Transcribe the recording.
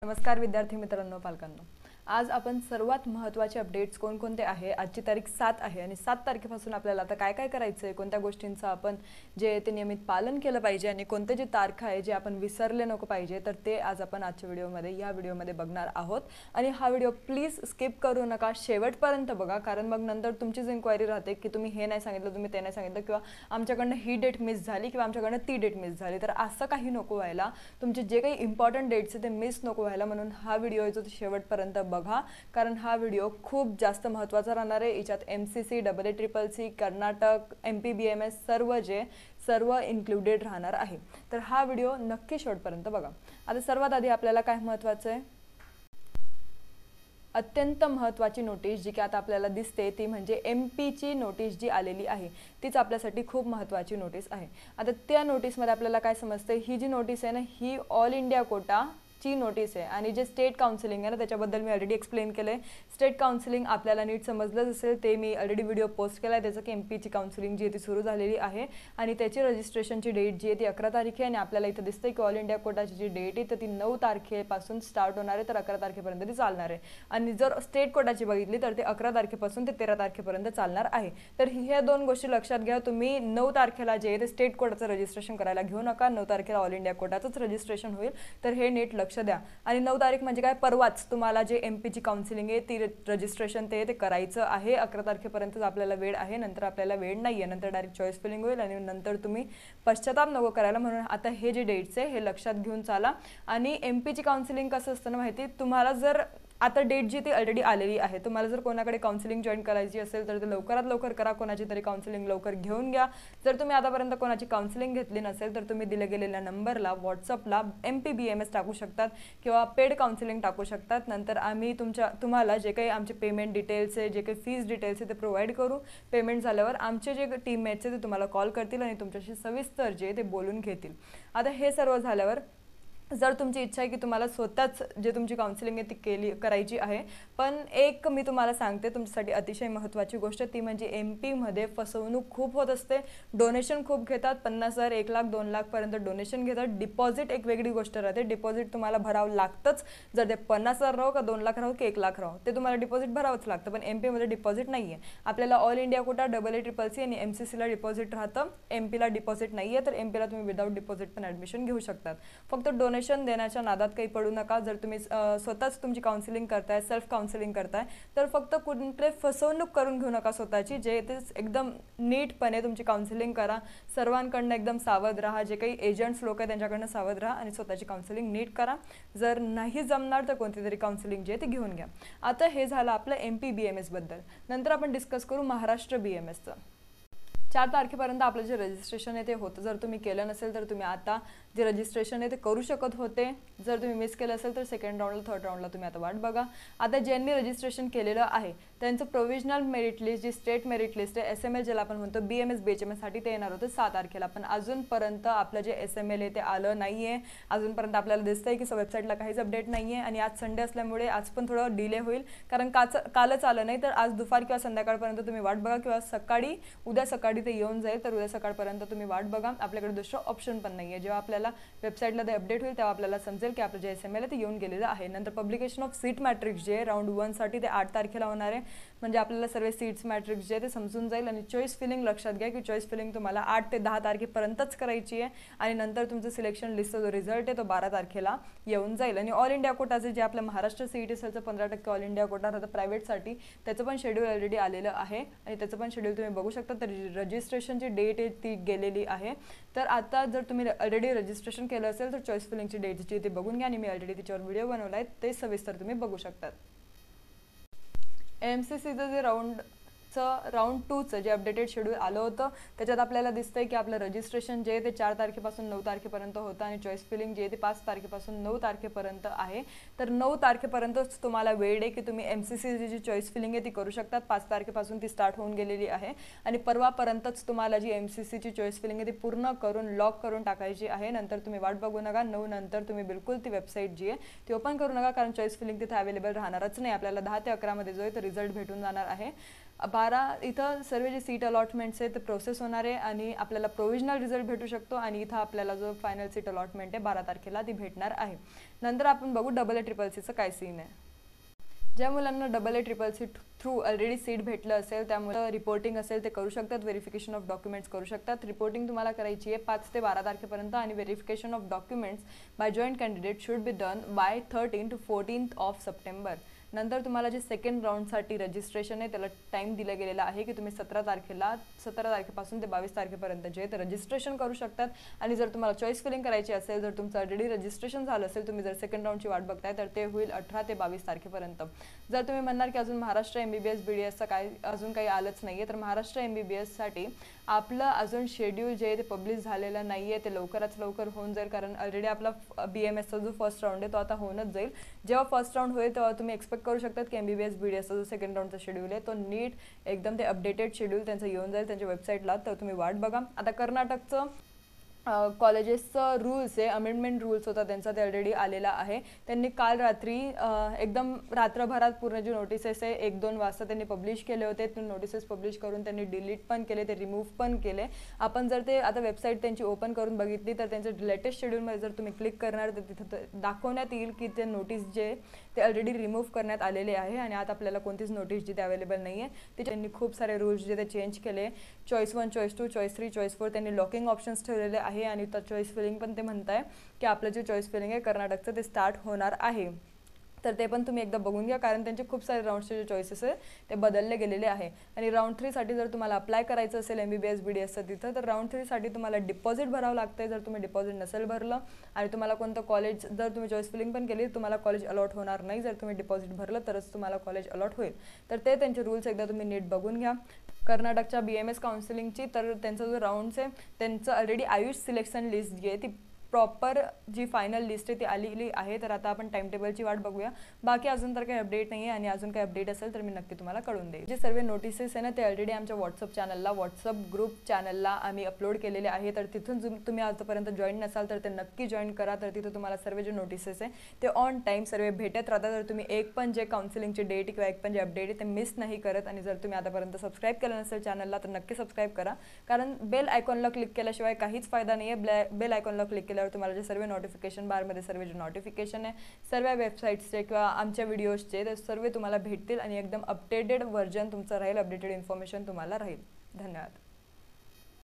नमस्कार विद्यार्थी मित्रांनो, पालकांनो। आज आपण सर्वात महत्त्वाचे अपडेट्स कोणकोणते आहे, आजची तारीख 7 आहे आणि 7 तारखेपासून आपल्याला आता काय काय करायचं आहे, कोणत्या गोष्टींचं आपण जे ते नियमित पालन केलं पाहिजे आणि कोणते जे तारखा आहे जे आपण विसरले नको पाहिजे, तर ते आज आपण आजच्या व्हिडिओमध्ये या व्हिडिओमध्ये बघणार आहोत। आणि हा व्हिडिओ प्लीज स्किप करू नका, शेवटपर्यंत बघा, कारण मग नंतर तुमचीच इन्क्वायरी राहते की तुम्ही हे नाही सांगितलं, तुम्ही ते नाही सांगितलं, किंवा आमच्याकडनं ही डेट मिस झाली किंवा आमच्याकडनं ती डेट मिस झाली। तर असं काही नको व्हायला, तुमचे जे काही इम्पॉर्टंट डेट्स आहेत ते मिस नको व्हायला, म्हणून हा व्हिडिओ जो शेवटपर्यंत बघा, कारण हा व्हिडिओ खूप जास्त महत्त्वाचा राहणार आहे। याच्यात MCC, AACCC, कर्नाटक, MPBMS सर्व इन्क्लुडेड राहणार आहे। तर हा व्हिडिओ नक्की शेवटपर्यंत बघा। आता सर्वात आधी आपल्याला काय महत्त्वाचं आहे, अत्यंत महत्त्वाची नोटीस जी की आता आपल्याला दिसते ती म्हणजे MP ची नोटीस जी आलेली आहे तीच आपल्यासाठी खूप महत्त्वाची नोटीस आहे। आता त्या नोटीसमध्ये आपल्याला काय समजते, ही जी नोटीस आहे ना, ही ऑल इंडिया कोटा ची नोटीस आहे आणि जे स्टेट काउन्सिलिंग आहे ना त्याच्याबद्दल मी ऑलरेडी एक्सप्लेन केले। स्टेट काउन्सिलिंग आपल्याला नीट समजलंच असेल, ते मी ऑलरेडी व्हिडिओ पोस्ट केला आहे त्याचं की MP ची काउन्सिलिंग जी आहे ती सुरू झालेली आहे आणि त्याची रजिस्ट्रेशनची डेट जी आहे ती 11 तारीख आहे आणि आपल्याला इथं दिसतंय की ऑल इंडिया कोटाची जी डेट आहे तर ती 9 तारखेपासून स्टार्ट होणार आहे, तर 11 तारखेपर्यंत ती चालणार आहे। आणि जर स्टेट कोटाची बघितली तर ते 11 तारखेपासून ते 13 तारखेपर्यंत चालणार आहे। तर ह्या दोन गोष्टी लक्षात घ्या, तुम्ही 9 तारखेला जे आहे ते स्टेट कोटाचं रजिस्ट्रेशन करायला घेऊ नका, 9 तारखेला ऑल इंडिया कोटाचंच रजिस्ट्रेशन होईल, तर हे नीट लक्ष द्या। आणि 9 तारीख म्हणजे काय, परवाच तुम्हाला जे MP ची काउन्सिलिंग आहे ती रजिस्ट्रेशन ते करायचं आहे। 11 तारखेपर्यंतच आपल्याला वेळ आहे, नंतर आपल्याला वेळ नाही आहे, नंतर डायरेक्ट चॉईस फिलिंग होईल आणि नंतर तुम्ही पश्चाताप नको करायला, म्हणून आता हे जे डेट्स आहे हे लक्षात घेऊन चाला। आणि MP ची काउन्सिलिंग कसं असतं ना माहिती, तुम्हाला जर आता डेट जी ती ऑलरेडी आलेली आहे, तुम्हाला जर कोणाकडे काउन्सिलिंग जॉईन करायची असेल तर ते लवकरात लवकर करा, कोणाची तरी काउन्सिलिंग लवकर घेऊन घ्या। जर तुम्ही आतापर्यंत कोणाची काउन्सिलिंग घेतली नसेल तर तुम्ही दिले गेलेल्या नंबरला व्हॉट्सअपला MPBMS टाकू शकतात किंवा पेड काउन्सिलिंग टाकू शकतात। नंतर आम्ही तुम्हाला जे काही आमचे पेमेंट डिटेल्स आहे, जे काही फीस डिटेल्स आहे ते प्रोव्हाइड करू। पेमेंट झाल्यावर आमचे जे टीममेट्स आहे ते तुम्हाला कॉल करतील आणि तुमच्याशी सविस्तर जे ते बोलून घेतील। आता हे सर्व झाल्यावर जर तुमची इच्छा आहे की तुम्हाला स्वतःच जे तुमची काउन्सिलिंग आहे ती करायची आहे, पण एक मी तुम्हाला सांगते तुमच्यासाठी अतिशय महत्त्वाची गोष्ट, ती म्हणजे MP मध्ये फसवणूक खूप होत असते। डोनेशन खूप घेतात, 50,000, 1 लाख, 2 लाख पर्यंत डोनेशन घेतात। डिपॉझिट एक वेगळी गोष्ट राहते, डिपॉझिट तुम्हाला भरावं लागतंच, जर ते 50,000 राहो का 2 लाख राहो की 1 लाख राहो ते तुम्हाला डिपॉझिट भरावंच लागतं। पण MP मध्ये डिपॉझिट नाही आहे। आपल्याला ऑल इंडिया कोटा, AACCC आणि MCC ला डिपॉझिट राहतं, MP ला डिपॉझिट नाही आहे, तर MP ला तुम्ही विदाऊट डिपॉझिट पण ॲडमिशन घेऊ शकतात। फक्त डोनेशन देण्याच्या नादात काही पडू नका। जर तुम्ही स्वतःच तुमची काउन्सिलिंग करताय, सेल्फ काउन्सिलिंग करताय, तर फक्त कुठे फसवणूक करून घेऊ नका स्वतःची, जे ते एकदम नीटपणे तुमची काउन्सिलिंग करा, सर्वांकडनं एकदम सावध राहा, जे काही एजंट्स लोक आहेत त्यांच्याकडनं सावध राहा आणि स्वतःची काउन्सिलिंग नीट करा। जर नाही जमणार तर कोणती तरी काउन्सिलिंग जे आहे ते घेऊन घ्या। आता हे झालं आपलं MPBMS बद्दल। नंतर आपण डिस्कस करू महाराष्ट्र BMSचं। 4 तारखेपर्यंत आपलं जे रजिस्ट्रेशन आहे ते होतं, जर तुम्ही केलं नसेल तर तुम्ही आता जे रजिस्ट्रेशन आहे ते करू शकत होते। जर तुम्ही मिस केलं असेल तर सेकंड राऊंडला, थर्ड राऊंडला तुम्ही आता वाट बघा। आता ज्यांनी रजिस्ट्रेशन केलेलं आहे त्यांचं प्रोव्हिजनल मेरिट लिस्ट, जी स्टेट मेरिट लिस्ट आहे SML ज्याला आपण म्हणतो, BMS BHMS साठी ते येणार होतं 6 तारखेला, पण अजूनपर्यंत आपलं जे SML आहे ते आलं नाही आहे। अजूनपर्यंत आपल्याला दिसतंय की वेबसाईटला काहीच अपडेट नाही आहे आणि आज संडे असल्यामुळे आज पण थोडं डिले होईल, कारण कालच आलं नाही, तर आज दुपार किंवा संध्याकाळपर्यंत तुम्ही वाट बघा किंवा उद्या सकाळी ते येऊन जाईल, तर उद्या सकाळपर्यंत तुम्ही वाट बघा। आपल्याकडे दुसरं ऑप्शन पण नाही आहे। जेव्हा आपल्याला वेबसाईटला ते अपडेट होईल तेव्हा आपल्याला समजेल की आपलं जे SML आहे ते येऊन गेलेलं आहे। नंतर पब्लिकेशन ऑफ सीट मॅट्रिक्स जे राऊंड 1 साठी ते 8 तारखेला होणार आहे, म्हणजे आपल्याला सर्व सीट्स मॅट्रिक्स जे ते समजून जाईल। आणि चॉईस फिलिंग लक्षात घ्या की चॉईस फिलिंग तुम्हाला 8 ते 10 तारखेपर्यंतच करायची आहे आणि नंतर तुमचं सिलेक्शन लिस्टचा जो रिझल्ट आहे तो 12 तारखेला येऊन जाईल। आणि ऑल इंडिया कोटाचे जे आपलं Maharashtra CET सेलचं 15% all India quota राहतं प्रायव्हेटसाठी, त्याचं पण शेड्यूल ऑलरेडी आलेलं आहे आणि त्याचं पण शेड्यूल तुम्ही बघू शकता। तर रजिस्ट्रेशनची डेट आहे ती गेलेली आहे। तर आता जर तुम्ही ऑलरेडी रजिस्ट्रेशन केलं असेल तर चॉईस फिलिंगची डेट जी ते बघून घ्या आणि मी ऑलरेडी त्याच्यावर व्हिडिओ बनवला आहे, ते सविस्तर तुम्ही बघू शकतात। MCCचं जे राऊंड 2चं जे अपडेटेड शेड्यूल आलं होतं त्याच्यात आपल्याला दिसतंय की आपलं रजिस्ट्रेशन जे आहे ते 4 तारखेपासून 9 तारखेपर्यंत होतं आणि चॉईस फिलिंग जे आहे ते 5 तारखेपासून 9 तारखेपर्यंत आहे। तर 9 तारखेपर्यंतच तुम्हाला वेळ आहे की तुम्ही MCCची जी चॉईस फिलिंग आहे ती करू शकतात। 5 तारखेपासून ती स्टार्ट होऊन गेलेली आहे आणि परवापर्यंतच तुम्हाला जी MCCची चॉईस फिलिंग आहे ती पूर्ण करून लॉक करून टाकायची आहे। नंतर तुम्ही वाट बघू नका, 9 नंतर तुम्ही बिलकुल ती वेबसाईट जी आहे ती ओपन करू नका, कारण चॉईस फिलिंग तिथे अवेलेबल राहणारच नाही। आपल्याला 10 ते 11 मध्ये जो आहे तो रिझल्ट भेटून जाणार आहे। 12 इथं सर्व जे सीट अलॉटमेंट्स आहे ते प्रोसेस होणार आहे आणि आपल्याला प्रोविजनल रिझल्ट भेटू शकतो आणि इथं आपल्याला जो फायनल सीट अलॉटमेंट आहे 12 तारखेला ती भेटणार आहे. नंतर आपण बघू AA-CCCचं काय सीन आहे. ज्या मुलांना AA-CCC थ्रू ऑलरेडी सीट भेटलं असेल त्यामुळे रिपोर्टिंग असेल ते करू शकतात, व्हेरिफिकेशन ऑफ डॉक्युमेंट्स करू शकतात. रिपोर्टिंग तुम्हाला करायची आहे 5 ते 12 तारखेपर्यंत आणि verification of documents by joint candidate should be done by 13 to 14 of September. नंतर तुम्हाला जे सेकंड राऊंडसाठी रजिस्ट्रेशन आहे त्याला टाईम दिला गेलेला आहे की तुम्ही 17 तारखेपासून ते 22 तारखेपर्यंत जे ते रजिस्ट्रेशन करू शकतात. आणि जर तुम्हाला चॉईस फिलिंग करायची असेल, जर तुमचं ऑलरेडी रजिस्ट्रेशन झालं असेल, तुम्ही जर सेकंड राऊंडची वाट बघताय तर ते होईल 18 ते 22 तारखेपर्यंत. जर तुम्ही म्हणणार की अजून महाराष्ट्र MBBS BDSचं काय अजून काही आलंच नाही आहे, तर महाराष्ट्र MBBSसाठी आपलं अजून शेड्यूल जे आहे ते पब्लिश झालेलं नाही आहे, ते लवकरात लवकर होऊन जाईल. कारण ऑलरेडी आपला BMSचा जो फर्स्ट राऊंड आहे तो आता होऊनच जाईल. जेव्हा फर्स्ट राऊंड होईल तेव्हा तुम्ही एक्सपेक्ट करू शकतात की MBBS BDSचा जो सेकंड राऊंडचा शेड्यूल आहे तो नीट एकदम ते अपडेटेड शेड्यूल त्यांचं येऊन जाईल त्यांच्या वेबसाईटला, तर तुम्ही वाट बघा. आता कर्नाटकचं कॉलेजेसचं रूल्स आहे, अमेंडमेंट रूल्स होता त्यांचा, ते ऑलरेडी आलेला आहे. त्यांनी काल रात्री एकदम रात्रभरात पूर्ण जे नोटिसेस आहे 1-2 वाजता त्यांनी पब्लिश केले होते. ते नोटिसेस पब्लिश करून त्यांनी डिलीट पण केले, ते रिमूव्ह पण केले. आपण जर ते आता वेबसाईट त्यांची ओपन करून बघितली तर त्यांच्या लेटेस्ट शेड्यूलमध्ये जर तुम्ही क्लिक करणार तर तिथं दाखवण्यात येईल की ते नोटीस जे ते ऑलरेडी रिमूव्ह करण्यात आलेले आहे आणि आता आपल्याला कोणतीच नोटीस जी ते अवेलेबल नाही आहे. ते त्यांनी खूप सारे रूल्स जे ते चेंज केले. चॉईस 1, चॉईस 2, चॉईस 3, चॉईस 4 त्यांनी लॉकिंग ऑप्शन्स ठेवलेले आहे आणि तर चॉईस फिलिंग पण ते म्हणताय की आपलं जे चॉईस फिलिंग आहे कर्नाटकचं ते स्टार्ट होणार आहे. तर ते पण तुम्ही एकदा बघून घ्या कारण त्यांचे खूप सारे राऊंडचे जे चॉईसेस आहे ते बदलले गेलेले आहे. आणि राऊंड 3 साठी जर तुम्हाला अप्लाय करायचं असेल MBBS BDSचं तिथं, तर राऊंड 3 साठी तुम्हाला डिपॉझिट भरावं लागतं. जर तुम्ही डिपॉझिट नसेल भरलं आणि तुम्हाला कोणतं कॉलेज, जर तुम्ही चॉईस फिलिंग पण केली तुम्हाला कॉलेज अलॉट होणार नाही. जर तुम्ही डिपॉझिट भरलं तरच तुम्हाला कॉलेज अलॉट होईल. तर ते त्यांचे रूल्स एकदा तुम्ही नीट बघून घ्या. कर्नाटकच्या BMS काउन्सिलिंगची तर त्यांचा जो राऊंड्स आहे त्यांचं ऑलरेडी आयुष सिलेक्शन लिस्ट जी आहे ती प्रॉपर जी फायनल लिस्ट आहे ती आलेली आहे. तर आता आपण टाइम टेबलची वाट बघूया. बाकी अजून तर काही अपडेट नाही आहे आणि अजून काही अपडेट असेल तर मी नक्की तुम्हाला कळून देईन. जे सर्व नोटिसेस आहे ना ते ऑलरेडी आमच्या व्हॉट्सअप ग्रुप चॅनलला आम्ही अपलोड केलेले आहे. तर तिथून तुम्ही आजपर्यंत जॉईन नसाल तर ते नक्की जॉईन करा. तर तिथं तुम्हाला सर्व जे नोटिसेस आहे ते ऑन टाईम सर्व भेटत राहतात. तर तुम्ही एक पण जे काउन्सिलिंगची डेट किंवा एक पण जे अपडेट आहे ते मिस नाही करत. आणि जर तुम्ही आतापर्यंत सबस्क्राईब केलं नसेल चॅनलला तर नक्की सबस्क्राईब करा. कारण बेल आयकॉनला क्लिक केल्याशिवाय काहीच फायदा नाही आहे. बेल आयकॉनला क्लिक केल्यावर तुम्हाला जे सर्व नोटिफिकेशन बारमध्ये सर्व जे नोटिफिकेशन आहे सर्व वेबसाईट्सचे किंवा आमच्या व्हिडिओजचे ते सर्व तुम्हाला भेटतील आणि एकदम अपडेटेड व्हर्जन तुमचं राहील, अपडेटेड इन्फॉर्मेशन तुम्हाला राहील. धन्यवाद.